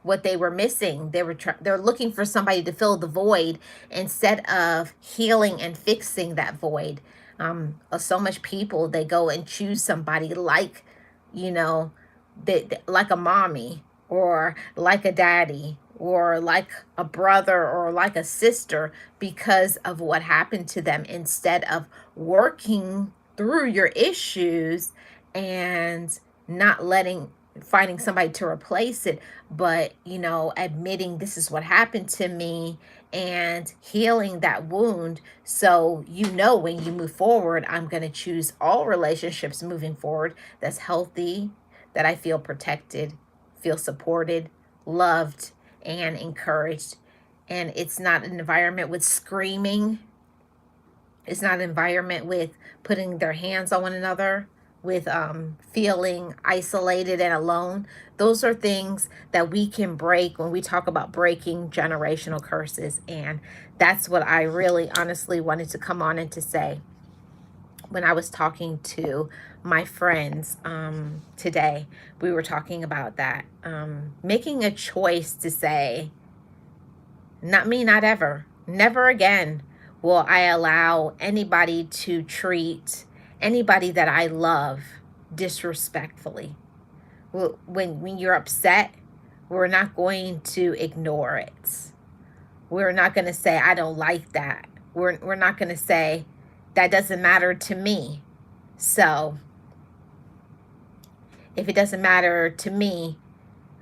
Speaker 1: what they were missing. They're looking for somebody to fill the void instead of healing and fixing that void. So much people, they go and choose somebody like, you know, like a mommy or like a daddy or like a brother or like a sister because of what happened to them, instead of working through your issues and not finding somebody to replace it, but admitting, this is what happened to me, and healing that wound. So when you move forward, I'm going to choose all relationships moving forward that's healthy, that I feel protected, feel supported, loved, and encouraged. And it's not an environment with screaming. It's not an environment with putting their hands on one another, with feeling isolated and alone. Those are things that we can break when we talk about breaking generational curses. And that's what I really honestly wanted to come on and to say when I was talking to my friends today. We were talking about that. Making a choice to say, not me, not ever, never again will I allow anybody to treat anybody that I love disrespectfully. When you're upset, we're not going to ignore it. We're not going to say, I don't like that. We're not going to say, that doesn't matter to me. So if it doesn't matter to me,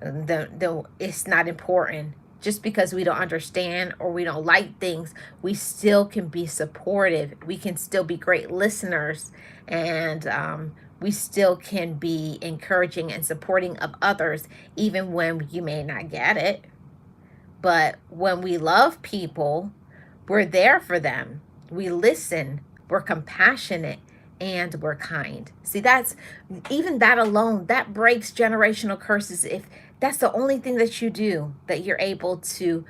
Speaker 1: then it's not important. Just because we don't understand or we don't like things, we still can be supportive. We can still be great listeners, and we still can be encouraging and supporting of others, even when you may not get it. But when we love people, we're there for them. We listen. We're compassionate. and we're kind. See, that's even that alone, that breaks generational curses. If that's the only thing that you do, that you're able to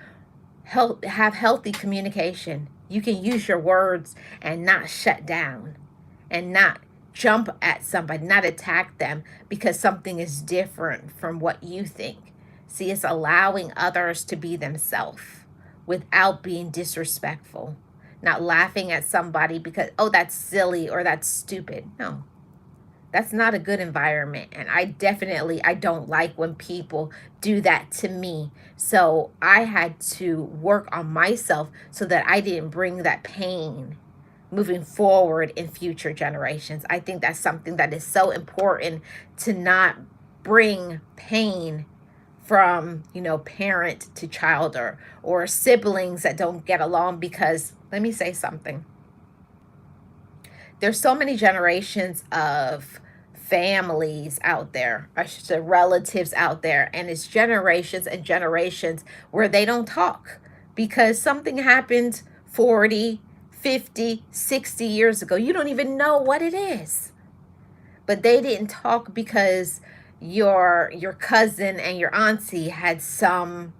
Speaker 1: have healthy communication. You can use your words and not shut down and not jump at somebody, not attack them because something is different from what you think. See, it's allowing others to be themselves without being disrespectful, not laughing at somebody because, oh, that's silly or that's stupid. No, that's not a good environment. And I don't like when people do that to me. So I had to work on myself so that I didn't bring that pain moving forward in future generations. I think that's something that is so important, to not bring pain from, parent to child, or siblings that don't get along. Because let me say something. There's so many generations of families out there, I should say relatives out there, and it's generations and generations where they don't talk because something happened 40, 50, 60 years ago. You don't even know what it is. But they didn't talk because your cousin and your auntie had some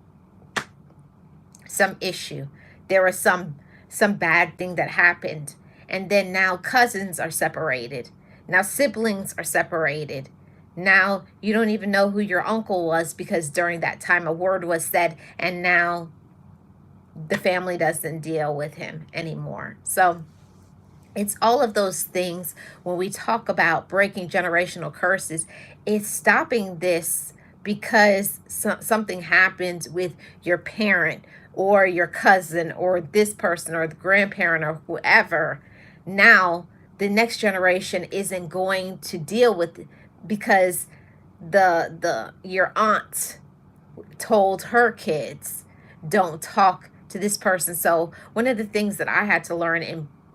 Speaker 1: issue. There was some bad thing that happened. And then now cousins are separated. Now siblings are separated. Now you don't even know who your uncle was because during that time a word was said, and now the family doesn't deal with him anymore. So it's all of those things. When we talk about breaking generational curses, it's stopping this because something happened with your parent or your cousin or this person or the grandparent or whoever. Now the next generation isn't going to deal with it because the your aunt told her kids, don't talk to this person. So one of the things that I had to learn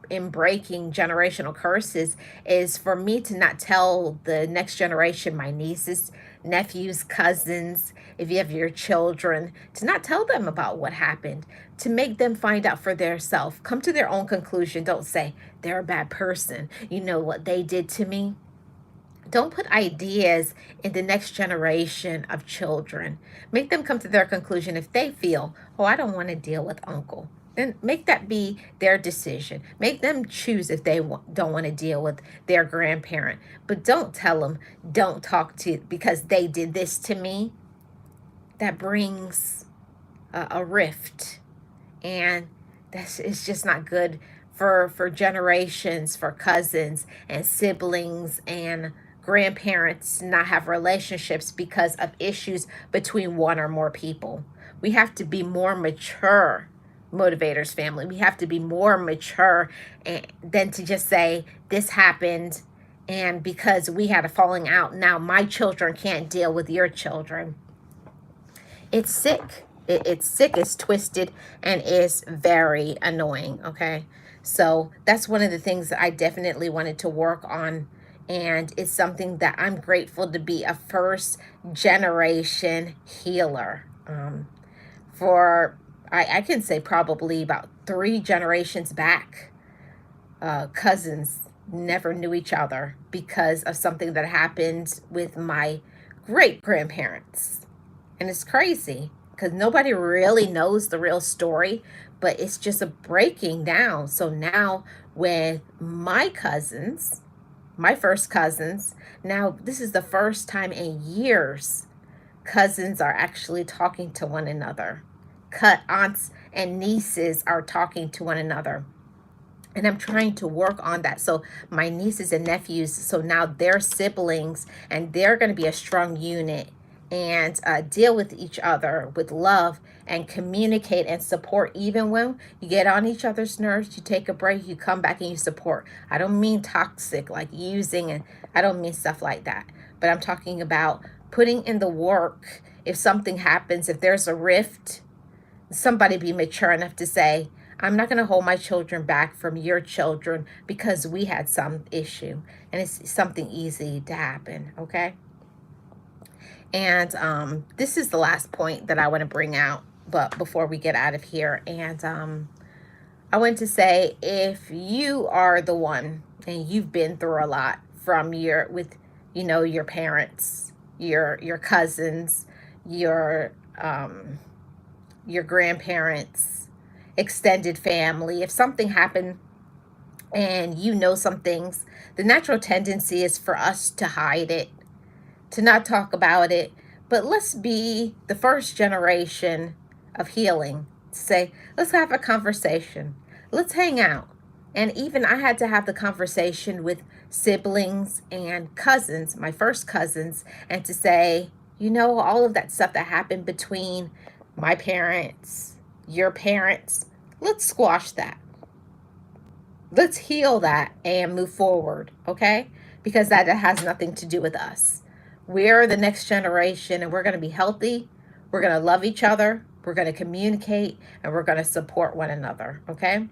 Speaker 1: in breaking generational curses is for me to not tell the next generation, my nieces, nephews, cousins, if you have your children, to not tell them about what happened, to make them find out for themselves, come to their own conclusion. Don't say they're a bad person, you know what they did to me. Don't put ideas in the next generation of children. Make them come to their conclusion. If they feel, oh, I don't want to deal with uncle, then make that be their decision. Make them choose if they don't want to deal with their grandparent. But don't tell them, don't talk to, because they did this to me. That brings a rift. And it's just not good for generations, for cousins and siblings and grandparents to not have relationships because of issues between one or more people. We have to be more mature, motivators family. We have to be more mature than to just say this happened, and because we had a falling out, now my children can't deal with your children. It's sick. It's sick, it's twisted, and it's very annoying, okay? So that's one of the things that I definitely wanted to work on, and it's something that I'm grateful to be a first generation healer. For, I can say probably about 3 generations back, cousins never knew each other because of something that happened with my great grandparents. And it's crazy because nobody really knows the real story, but it's just a breaking down. So now with my cousins, my first cousins, now this is the first time in years cousins are actually talking to one another. Cut aunts and nieces are talking to one another. And I'm trying to work on that. So my nieces and nephews, so now they're siblings and they're going to be a strong unit and deal with each other with love and communicate and support. Even when you get on each other's nerves, you take a break, you come back and you support. I don't mean toxic like using, and I don't mean stuff like that, but I'm talking about putting in the work. If something happens, if there's a rift, somebody be mature enough to say, I'm not going to hold my children back from your children because we had some issue, and it's something easy to happen, okay? And this is the last point that I want to bring out, but before we get out of here, and I want to say, if you are the one and you've been through a lot from your parents, your cousins, your your grandparents, extended family, if something happened and you know some things, the natural tendency is for us to hide it, to not talk about it. But let's be the first generation of healing. Say, let's have a conversation. Let's hang out. And even I had to have the conversation with siblings and cousins, my first cousins, and to say, all of that stuff that happened between my parents, your parents, let's squash that. Let's heal that and move forward, okay? Because that has nothing to do with us. We're the next generation, and we're going to be healthy. We're going to love each other. We're going to communicate, and we're going to support one another, okay?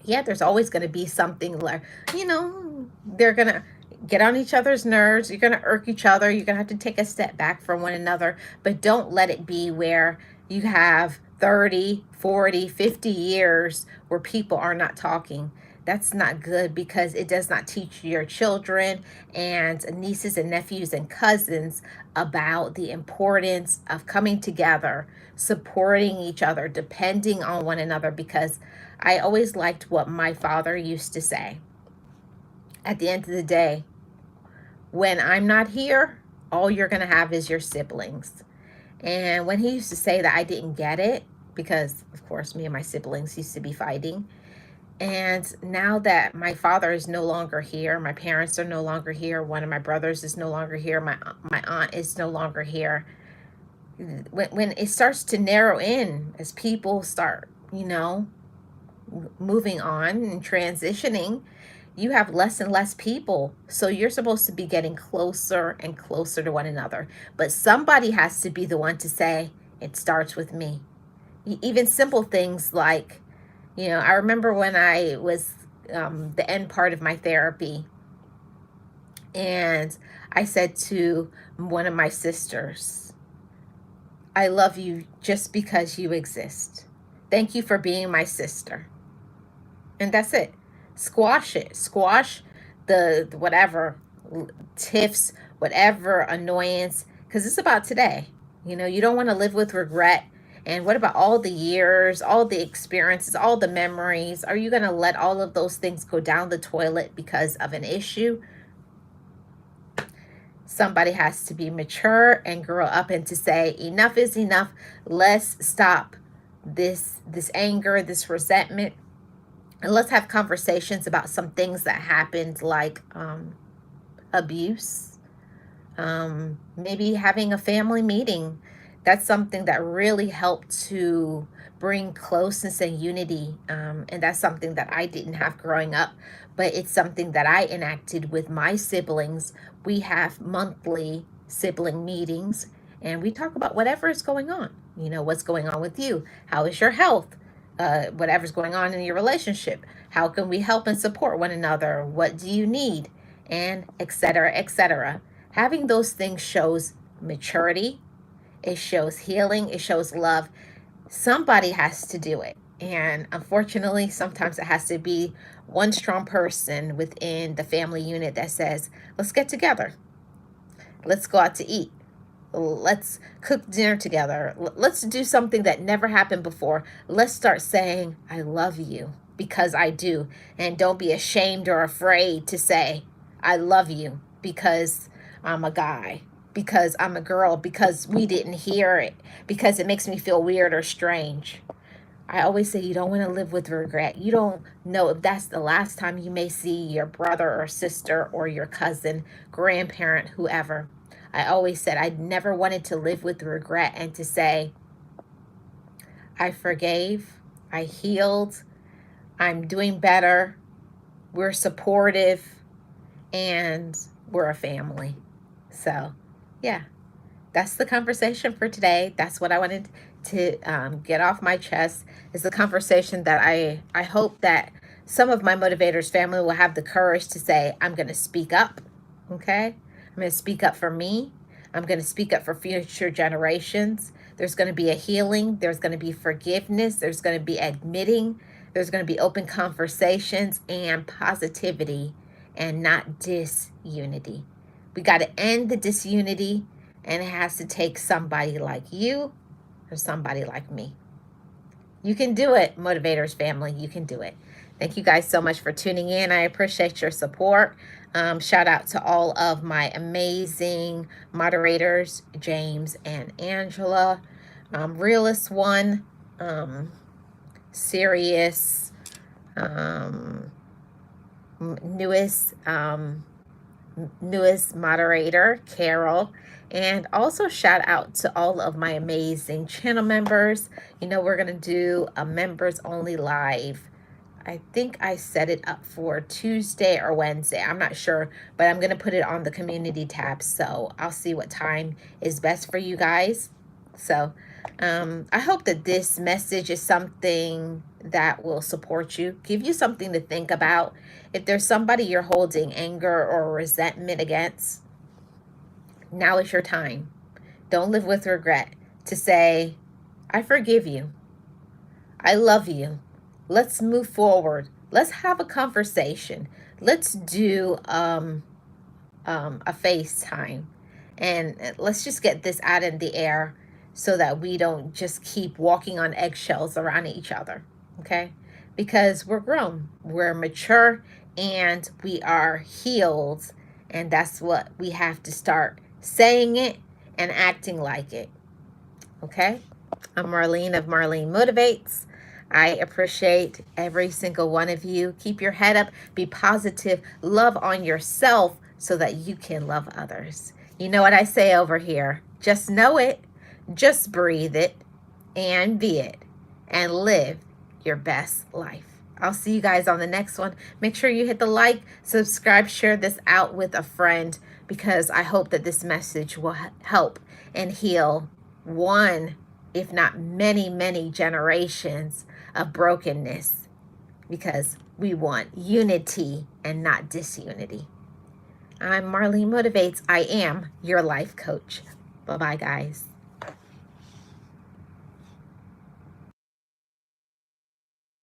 Speaker 1: Yeah, there's always going to be something like, they're going to get on each other's nerves. You're going to irk each other. You're going to have to take a step back from one another. But don't let it be where you have 30, 40, 50 years where people are not talking. That's not good, because it does not teach your children and nieces and nephews and cousins about the importance of coming together, supporting each other, depending on one another. Because I always liked what my father used to say. At the end of the day, when I'm not here, all you're going to have is your siblings. And when he used to say that, I didn't get it, because, of course, me and my siblings used to be fighting. And now that my father is no longer here, my parents are no longer here, one of my brothers is no longer here, my aunt is no longer here. When it starts to narrow in, as people start, moving on and transitioning, you have less and less people. So you're supposed to be getting closer and closer to one another. But somebody has to be the one to say, it starts with me. Even simple things like, I remember when I was the end part of my therapy, and I said to one of my sisters, I love you just because you exist. Thank you for being my sister. And that's it. Squash it. Squash the whatever tiffs, whatever annoyance, because it's about today. You don't want to live with regret. And what about all the years, all the experiences, all the memories? Are you going to let all of those things go down the toilet because of an issue? Somebody has to be mature and grow up and to say, enough is enough. Let's stop this anger, this resentment. And let's have conversations about some things that happened, like abuse, maybe having a family meeting. That's something that really helped to bring closeness and unity. And that's something that I didn't have growing up, but it's something that I enacted with my siblings. We have monthly sibling meetings, and we talk about whatever is going on. What's going on with you? How is your health? Whatever's going on in your relationship. How can we help and support one another? What do you need? And etc., etc. Having those things shows maturity. It shows healing. It shows love. Somebody has to do it. And unfortunately, sometimes it has to be one strong person within the family unit that says, let's get together. Let's go out to eat. Let's cook dinner together. Let's do something that never happened before. Let's start saying, I love you, because I do. And don't be ashamed or afraid to say, I love you, because I'm a guy, because I'm a girl, because we didn't hear it, because it makes me feel weird or strange. I always say you don't want to live with regret. You don't know if that's the last time you may see your brother or sister or your cousin, grandparent, whoever. I always said I never wanted to live with regret and to say, I forgave, I healed, I'm doing better, we're supportive, and we're a family. So, yeah, that's the conversation for today. That's what I wanted to get off my chest, is the conversation that I hope that some of my motivators family will have the courage to say, I'm going to speak up, okay? I'm going to speak up for me. I'm going to speak up for future generations. There's going to be a healing. There's going to be forgiveness. There's going to be admitting There's going to be open conversations and positivity and not disunity. We got to end the disunity, and it has to take somebody like you or somebody like me. You can do it, Motivators family. You can do it. Thank you guys so much for tuning in. I appreciate your support. Shout out to all of my amazing moderators, James and Angela. Realist One, Serious, newest newest moderator, Carol. And also shout out to all of my amazing channel members. You know, we're going to do a members only live. I think I set it up for Tuesday or Wednesday. I'm not sure, but I'm going to put it on the community tab. So I'll see what time is best for you guys. So I hope that this message is something that will support you, give you something to think about. If there's somebody you're holding anger or resentment against, now is your time. Don't live with regret to say, I forgive you. I love you. Let's move forward. Let's have a conversation. Let's do a FaceTime. And let's just get this out in the air so that we don't just keep walking on eggshells around each other. Okay? Because we're grown, we're mature, and we are healed. And that's what we have to start saying it and acting like it. Okay? I'm Marlene of Marlene Motivates. I appreciate every single one of you. Keep your head up, be positive, love on yourself so that you can love others. You know what I say over here? Just know it, just breathe it, and be it, and live your best life. I'll see you guys on the next one. Make sure you hit the like, subscribe, share this out with a friend, because I hope that this message will help and heal one, if not many, many generations of brokenness, because we want unity and not disunity. I'm Marlene Motivates. I am your life coach. Bye-bye, guys.